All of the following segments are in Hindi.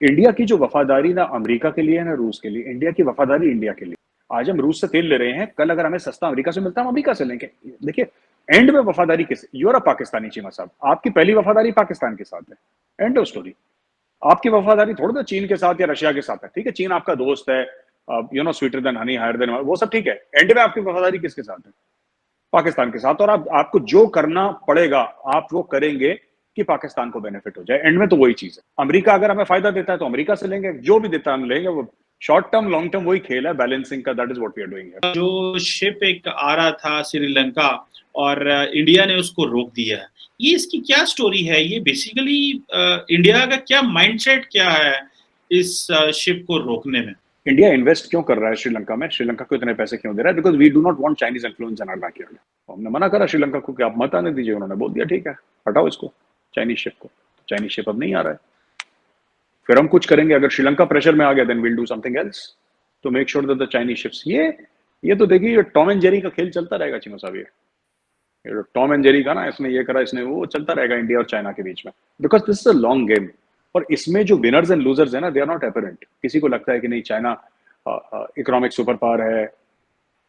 इंडिया की जो वफादारी ना अमेरिका के लिए है ना रूस के लिए, इंडिया की वफादारी इंडिया के लिए। आज हम रूस से तेल ले रहे हैं, कल अगर हमें सस्ता अमेरिका से मिलता है हम अमेरिका से लेंगे। देखिए, एंड में वफादारी किस, यूर अ पाकिस्तानी चीमा साहब, आपकी पहली वफादारी पाकिस्तान के साथ है, एंड ऑफ स्टोरी। आपकी वफादारी थोड़ा ना चीन के साथ या रशिया के साथ है, ठीक है, चीन आपका दोस्त है, you know sweeter than honey higher than, वो सब ठीक है। एंड में आपकी वफादारी किसके साथ है? पाकिस्तान के साथ। और आपको जो करना पड़ेगा आप वो करेंगे कि पाकिस्तान को बेनिफिट हो जाए। एंड में तो वही चीज है। अमेरिका अगर हमें फायदा देता है तो अमेरिका से लेंगे, जो भी देता है हम लेंगे। वो शॉर्ट टर्म लॉन्ग टर्म वही खेल है बैलेंसिंग का। That is what we are doing. जो शिप एक आ रहा था श्रीलंका और इंडिया ने उसको रोक दिया, ये इसकी क्या स्टोरी है? ये बेसिकली इंडिया का क्या माइंडसेट क्या है इस शिप को रोकने में? इंडिया इन्वेस्ट क्यों कर रहा है श्रीलंका में? श्रीलंका को इतने पैसे क्यों दे रहा है? Because we do not want Chinese influence in our backyard. हमने मना करा श्रीलंका को कि आप मत आने दीजिए। उन्होंने बोल दिया ठीक है, हटाओ इसको, चाइनीज शिप को। चाइनीज शिप अब नहीं आ रहा है। फिर हम कुछ करेंगे। अगर श्रीलंका प्रेशर में आ गया then will do something else to make sure that the Chinese ships. ये तो देखिए, ये टॉम एंड जेरी का खेल चलता रहेगा चीमा साहब। ये टॉम एंड जेरी का ना, इसने ये करा, इसने वो, चलता रहेगा इंडिया और चाइना के बीच में। Because this is a long game. और इसमें जो विनर्स एंड लूजर्स है ना, दे आर नॉट एपरेंट। किसी को लगता है कि नहीं, चाइना इकोनॉमिक सुपर पावर है,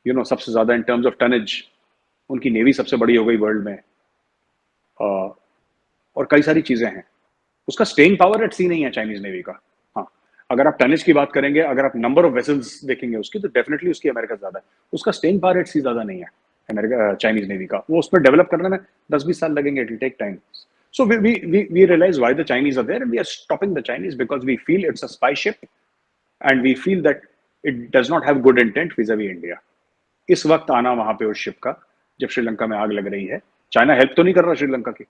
यू नो, सबसे ज्यादा इन टर्म्स ऑफ टनेज, उनकी नेवी सबसे बड़ी हो गई वर्ल्ड में, और कई सारी चीजें हैं। उसका स्टेइंग पावर एट सी नहीं है चाइनीज नेवी का। हाँ, अगर आप टनेज की बात करेंगे, अगर आप नंबर ऑफ वेसल्स देखेंगे उसकी, तो डेफिनेटली उसकी अमेरिका ज्यादा है। उसका स्टेइंग पावर एट सी ज्यादा नहीं है अमेरिका चाइनीज नेवी का। वो उस पर डेवलप करने में 10-20 साल लगेंगे। It will take time. So we realize why the Chinese are there, and we are stopping the Chinese because we feel it's a spy ship, and we feel that it does not have good intent vis-a-vis India. इस वक्त आना वहां पे उस शिप का, जब श्रीलंका में आग लग रही है। चाइना हेल्प तो नहीं कर रहा श्रीलंका की।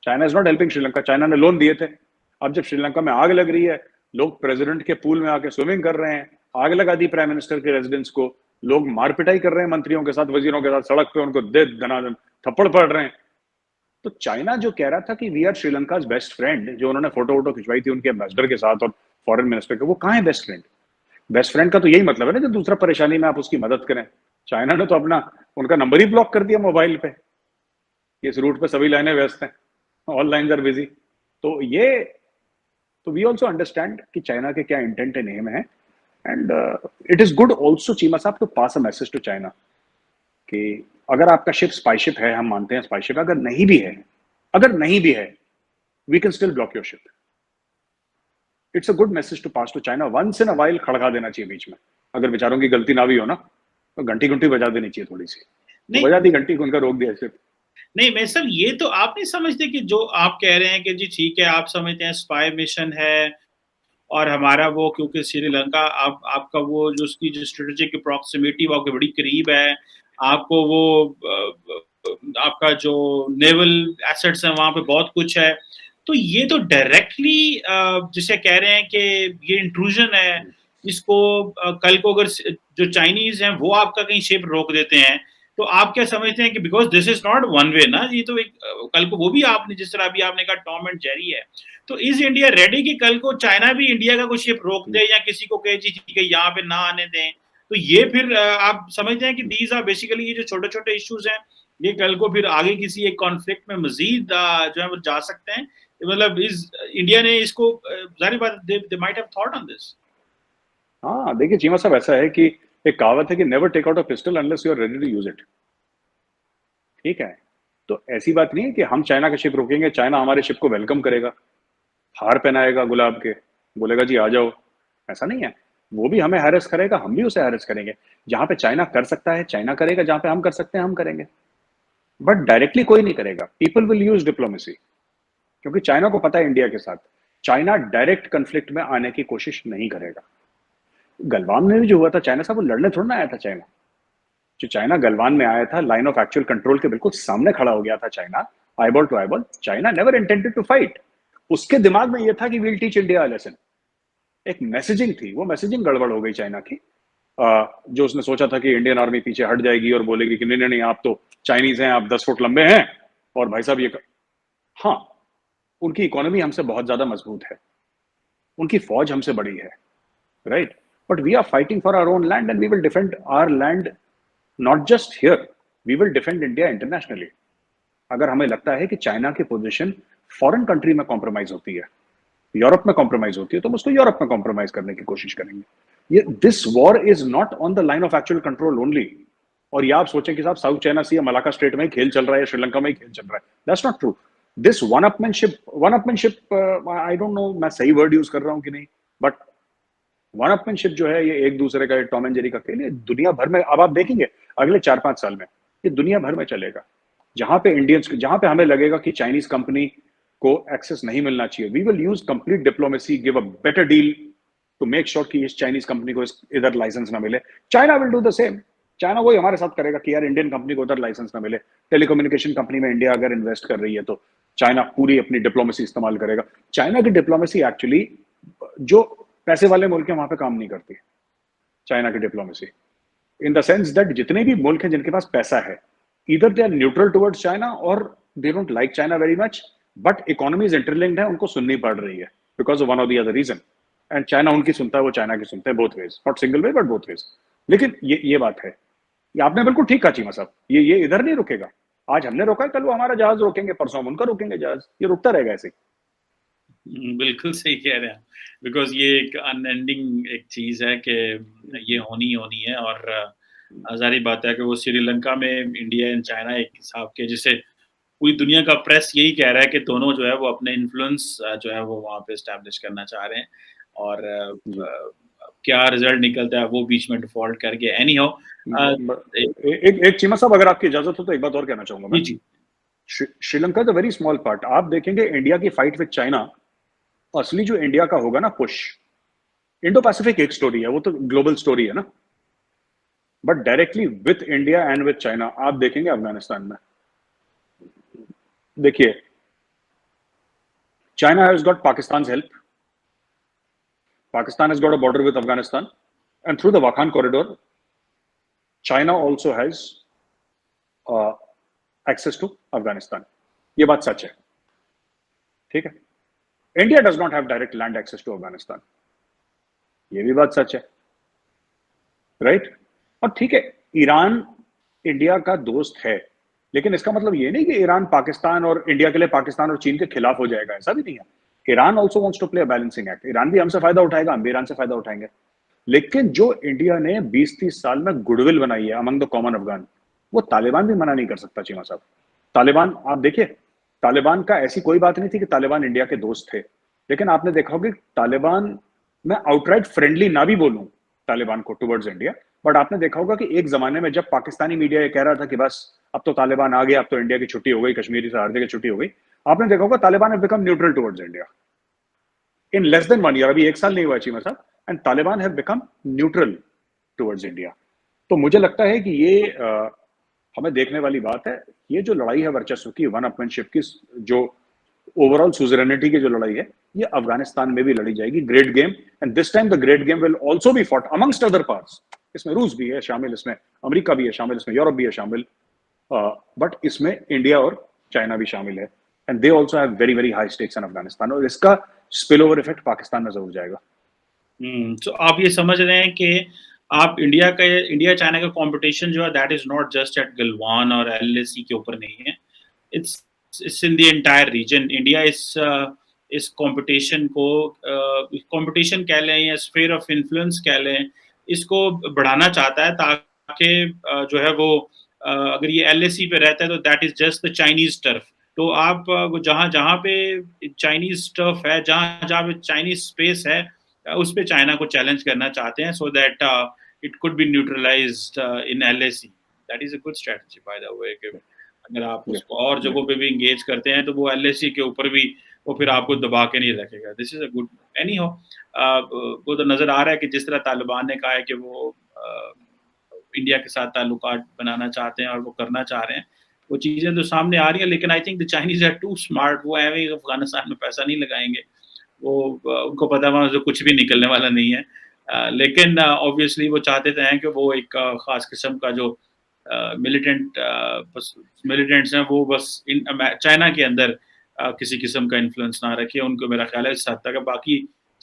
China is not helping Sri Lanka. China ने लोन दिए थे। अब जब श्रीलंका में आग लग रही है, लोग प्रेसिडेंट के पूल में आके स्विमिंग कर रहे हैं, आग लगा दी प्राइम मिनिस्टर के रेजिडेंस को, लोग मारपिटाई कर रहे हैं मंत्रियों के साथ, वजीरों के साथ, सड़क पे उनको दे दनादन थप्पड़ पड़ रहे हैं। तो चाइना जो कह रहा था कि we are Sri Lanka best friend, जो उन्होंने फोटो वोटो खिंचवाई थी उनके एम्बेसडर के साथ और फॉरेन मिनिस्टर के, वो कहाँ है बेस्ट फ्रेंड? बेस्ट फ्रेंड का तो यही मतलब है ना कि दूसरा परेशानी में आप उसकी मदद करें। चाइना ने तो अपना, उनका नंबर ही ब्लॉक कर दिया मोबाइल पे। इस रूट पे सभी लाइनें व्यस्त हैं, ऑल लाइन्स आर बिजी। तो वी ऑल्सो अंडरस्टैंड कि चाइना के क्या इंटेंट एंड एम है। And it is good also Cheema साहब to pass a message to China कि अगर आपका शिप स्पाई शिप है, हम मानते हैं स्पाई शिप, अगर नहीं भी है, we can still block your ship. It's a good message to pass to China. Once in a while खड़का देना चाहिए बीच में। अगर बेचारों की गलती ना भी हो ना, तो घंटी घंटी बजा देनी चाहिए थोड़ी सी। तो नहीं बजा दी घंटी, उनका रोक दिया शिप। नहीं, मैं सब ये तो आप नहीं समझते कि जो आप कह रहे हैं कि जी ठीक है, आप समझते हैं स्पाई मिशन है और हमारा वो, क्योंकि श्रीलंका आपका वो जो उसकी जो स्ट्रेटेजिक प्रॉक्सिमिटी वो आपके बड़ी करीब है, आपको वो आपका जो नेवल एसेट्स हैं वहां पे बहुत कुछ है, तो ये तो डायरेक्टली जिसे कह रहे हैं कि ये इंट्रूजन है। इसको कल को अगर जो चाइनीज हैं वो आपका कहीं शिप रोक देते हैं, तो आप क्या समझते हैं कि because this is not one way ना, ये तो एक कल को वो भी आपने जिस तरह अभी आपने कहा टॉम एंड जेरी है, तो इज इंडिया रेडी कि कल को चाइना भी इंडिया का कोई शिप रोक दे या किसी को कहे जी ठीक है यहाँ पे ना आने दें? तो ये फिर आप समझते हैं कि दीज आर बेसिकली ये जो छोटे छोटे इश्यूज हैं, ये कल को फिर आगे किसी एक कॉन्फ्लिक्ट में मजीद जो है वो जा सकते हैं। मतलब इस इंडिया ने इसको जाहिर बात they might have thought on this. हाँ देखिए चीमा साहब, ऐसा है कि एक कहावत है कि never take out a pistol unless you are ready to use it. ठीक है, तो ऐसी बात नहीं है कि हम चाइना का शिप रोकेंगे, चाइना हमारे शिप को वेलकम करेगा, हार पहनाएगा गुलाब के, बोलेगा जी आ जाओ। ऐसा नहीं है। वो भी हमें हैरेस करेगा, हम भी उसे हैरेस करेंगे। जहां पे चाइना कर सकता है चाइना करेगा, जहां पे हम कर सकते हैं हम करेंगे। बट डायरेक्टली कोई नहीं करेगा। पीपल विल यूज डिप्लोमेसी, क्योंकि चाइना को पता है इंडिया के साथ चाइना डायरेक्ट कन्फ्लिक्ट में आने की कोशिश नहीं करेगा। गलवान में भी जो हुआ था, चाइना साहब वो लड़ने थोड़ा ना आया था। चाइना जो चाइना गलवान में आया था, लाइन ऑफ एक्चुअल कंट्रोल के बिल्कुल सामने खड़ा हो गया था China, eyeball to eyeball. China never intended to fight. उसके दिमाग में यह था कि वील टीच इंडिया लेसन। एक मैसेजिंग थी, वो मैसेजिंग गड़बड़ हो गई चाइना की। जो उसने सोचा था कि इंडियन आर्मी पीछे हट जाएगी और बोलेगी कि नहीं नहीं नहीं, आप तो चाइनीज हैं, आप 10 फुट लंबे हैं और भाई साहब हाँ, उनकी इकोनॉमी हमसे बहुत ज्यादा मजबूत है, उनकी फौज हमसे बड़ी है, right? But we are fighting for our own land and we will defend our land, not just here, we will defend India internationally. अगर हमें लगता है कि चाइना की पोजीशन फॉरेन कंट्री में कॉम्प्रोमाइज होती है, यूरोप में कॉम्प्रोमाइज होती है तो हम उसको यूरोप में कॉम्प्रोमाइज करने की कोशिश करेंगे। ये this war is not on the line of actual control only. और ये आप सोचें कि साहब साउथ चाइना सी या मलाका स्ट्रेट में ही खेल चल रहा है, श्रीलंका में ही खेल चल रहा है, that's not true. This one upmanship, I don't know मैं सही वर्ड यूज कर रहा हूं कि नहीं, बट वन अपमैनशिप जो है ये एक दूसरे का टॉम एंड जेरी का खेल, ये दुनिया भर में अब आप देखेंगे अगले 4-5 साल में ये दुनिया भर में चलेगा। जहां पे इंडियंस, जहां पे हमें लगेगा कि चाइनीज कंपनी को एक्सेस नहीं मिलना चाहिए, we will use complete diplomacy, give a better deal to make sure कि इस चाइनीज कंपनी को इधर लाइसेंस ना मिले। China will do the same. China वही हमारे साथ करेगा कि यार इंडियन कंपनी को उधर लाइसेंस ना मिले। टेलीकम्युनिकेशन कंपनी में इंडिया अगर इन्वेस्ट कर रही है तो चाइना पूरी अपनी डिप्लोमेसी इस्तेमाल करेगा। चाइना की डिप्लोमेसी एक्चुअली जो पैसे वाले मुल्क है वहां पे काम नहीं करती। चाइना की diplomacy in the sense that जितने भी मुल्क हैं जिनके पास पैसा है, either they are neutral towards China or they don't like China very much, but economy is interlinked है, उनको सुननी पड़ रही है because of one or the other reason, and China उनकी सुनता है, वो China की सुनते हैं, both ways, not single way but both ways। लेकिन ये बात है, ये आपने बिल्कुल ठीक कहा चीमा साहब, ये इधर नहीं रुकेगा। आज हमने रोका, कल वो हमारा जहाज रोकेंगे, परसों हम उनका रोकेंगे जहाज, ये रुकता रहेगा ऐसे। बिल्कुल सही कह रहे हैं, बिकॉज ये एक अनएंडिंग एक चीज है कि ये होनी है। और जारी बात है कि वो श्रीलंका में इंडिया एंड चाइना एक हिसाब के, जिसे पूरी दुनिया का प्रेस यही कह रहा है कि दोनों जो है वो अपने इन्फ्लुएंस जो है वो वहाँ पे एस्टैब्लिश करना चाह रहे हैं। और क्या रिजल्ट निकलता है वो बीच में डिफॉल्ट करके एनी हो। एक चीमा साहब अगर आपकी इजाजत हो तो एक बात और कहना चाहूंगा मैं। जी। Sri Lanka is a very small part. आप देखेंगे इंडिया की फाइट विद चाइना, असली जो इंडिया का होगा ना पुश, इंडो पैसिफिक एक स्टोरी है, वो तो ग्लोबल स्टोरी है ना, but directly with India and with China आप देखेंगे अफगानिस्तान में। देखिए, China has got Pakistan help, Pakistan has got a border with Afghanistan, and through the Wakhan corridor China also has access to Afghanistan. ये बात सच है, ठीक है। India does not have direct land access to Afghanistan, ये भी बात सच है, राइट। और ठीक है, ईरान इंडिया का दोस्त है, लेकिन इसका मतलब ये नहीं कि ईरान पाकिस्तान और इंडिया के लिए पाकिस्तान और चीन के खिलाफ हो जाएगा, ऐसा भी नहीं है। Iran also wants to play a balancing act. Iran भी हमसे फायदा उठाएगा, हम भी ईरान से फायदा उठाएंगे। लेकिन जो इंडिया ने 20-30 साल में गुडविल बनाई है अमंग द कॉमन अफगान, वो तालिबान भी मना नहीं कर सकता चीमा साहब। तालिबान, आप देखिए, तालिबान का ऐसी कोई बात नहीं थी कि तालिबान इंडिया के दोस्त थे, लेकिन आपने देखा होगा कि तालिबान, मैं आउटराइट फ्रेंडली ना भी बोलूं तालिबान को टुवर्ड्स इंडिया, बट आपने देखा होगा कि एक जमाने में जब पाकिस्तानी मीडिया ये कह रहा था कि बस अब तो तालिबान आ गया, अब तो इंडिया की छुट्टी हो गई, कश्मीरी सहारदे की छुट्टी हो गई, आपने देखा होगा Taliban have become neutral towards India in less than 1 year. अभी 1 साल नहीं हुआ चीमा साहब, and Taliban have become neutral towards India. तो मुझे लगता है कि ये हमें देखने वाली बात है। ये जो लड़ाई है वर्चस्व की, वन अपमैनशिप की, जो ओवरऑल सुजरेनिटी की जो लड़ाई है, ये अफगानिस्तान में भी लड़ी जाएगी। Great game, and this time the great game will also be fought amongst other parts. इसमें रूस भी है शामिल, इसमें अमेरिका भी है शामिल, इसमें यूरोप भी है शामिल, बट इसमें इंडिया और चाइना भी शामिल है, and they also have very very high stakes इन अफगानिस्तान, और इसका स्पिल ओवर इफेक्ट पाकिस्तान में जरूर जाएगा। तो आप ये समझ रहे हैं कि आप इंडिया चाइना का कंपटीशन जो है that is not just at Galwan और एलएसी के ऊपर नहीं है, it's in the entire region. India इस कंपटीशन को कंपटीशन कह लें या स्फीयर ऑफ इन्फ्लुएंस कह लें, इसको बढ़ाना चाहता है, ताकि जो है वो अगर ये एलएसी पे रहता है तो that is just the Chinese turf. तो आप जहाँ पे चाइनीज टर्फ है, जहाँ पे चाइनीज स्पेस है, उस पे चाइना को चैलेंज करना चाहते हैं, so that it could be neutralised in LAC. That is a good strategy by the way. अगर आप उसको और जगहों पे भी इंगेज करते हैं तो वो एलएसी के ऊपर भी वो फिर आपको दबा के नहीं रखेगा। This is a good any हो। वो तो नजर आ रहा है कि जिस तरह तालिबान ने कहा है कि वो इंडिया के साथ ताल्लुकात बनाना चाहते हैं और वो करना चाह रहे हैं, वो चीजें तो सामने आ रही है। लेकिन I think the Chinese are too smart. वो एवं अफगानिस्तान में पैसा नहीं लगाएंगे, वो उनको पता वहाँ से कुछ भी निकलने वाला नहीं है। लेकिन ऑब्वियसली वो चाहते थे हैं कि वो एक खास किस्म का जो मिलिटेंट्स हैं वो बस चाइना के अंदर किसी किस्म का इन्फ्लुएंस ना रखे। उनको मेरा ख्याल है इस हद तक। बाकी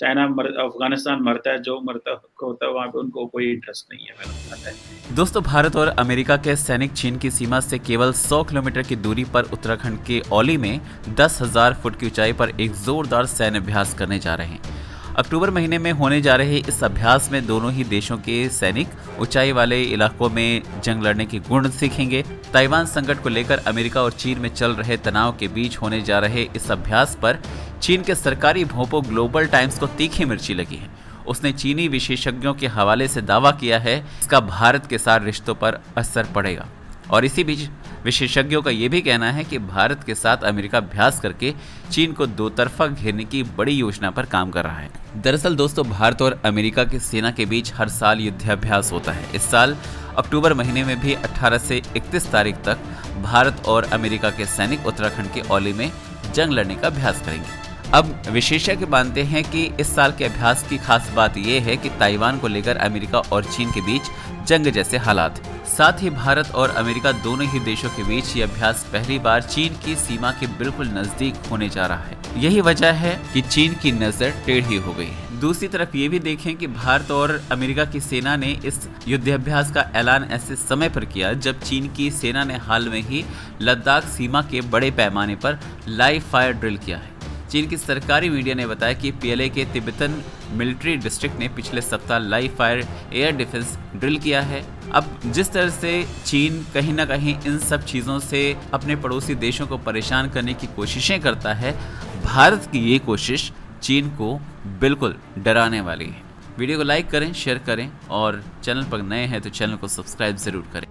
अफ़गानिस्तान मरता है, जो मरता होता है वहाँ पे उनको कोई इंटरेस्ट नहीं है, मेरा मानना है। दोस्तों, भारत और अमेरिका के सैनिक चीन की सीमा से केवल 100 किलोमीटर की दूरी पर उत्तराखंड के औली में 10,000 फुट की ऊंचाई पर एक जोरदार सैन्य अभ्यास करने जा रहे हैं। अक्टूबर महीने में होने जा रहे इस अभ्यास में दोनों ही देशों के सैनिक ऊंचाई वाले इलाकों में जंग लड़ने के गुण सीखेंगे। ताइवान संकट को लेकर अमेरिका और चीन में चल रहे तनाव के बीच होने जा रहे इस अभ्यास पर चीन के सरकारी भोंपो ग्लोबल टाइम्स को तीखी मिर्ची लगी है। उसने चीनी विशेषज्ञों के हवाले से दावा किया है इसका भारत के साथ रिश्तों पर असर पड़ेगा। और इसी बीच विशेषज्ञों का यह भी कहना है कि भारत के साथ अमेरिका अभ्यास करके चीन को दो तरफा घेरने की बड़ी योजना पर काम कर रहा है। दरअसल दोस्तों, भारत और अमेरिका की सेना के बीच हर साल युद्धाभ्यास होता है। इस साल अक्टूबर महीने में भी 18 से 31 तारीख तक भारत और अमेरिका के सैनिक उत्तराखंड के औली में जंग लड़ने का अभ्यास करेंगे। अब विशेषज्ञ मानते हैं कि इस साल के अभ्यास की खास बात यह है कि ताइवान को लेकर अमेरिका और चीन के बीच जंग जैसे हालात। साथ ही भारत और अमेरिका दोनों ही देशों के बीच ये अभ्यास पहली बार चीन की सीमा के बिल्कुल नजदीक होने जा रहा है। यही वजह है कि चीन की नजर टेढ़ी हो गई है। दूसरी तरफ ये भी देखें कि भारत और अमेरिका की सेना ने इस युद्धाभ्यास का ऐलान ऐसे समय पर किया जब चीन की सेना ने हाल में ही लद्दाख सीमा के बड़े पैमाने पर लाइव फायर ड्रिल किया है। चीन की सरकारी मीडिया ने बताया कि पीएलए के तिब्बतन मिलिट्री डिस्ट्रिक्ट ने पिछले सप्ताह live fire air defence drill किया है। अब जिस तरह से चीन कहीं ना कहीं इन सब चीज़ों से अपने पड़ोसी देशों को परेशान करने की कोशिशें करता है, भारत की ये कोशिश चीन को बिल्कुल डराने वाली है। वीडियो को लाइक करें, शेयर करें और चैनल पर नए हैं तो चैनल को सब्सक्राइब ज़रूर करें।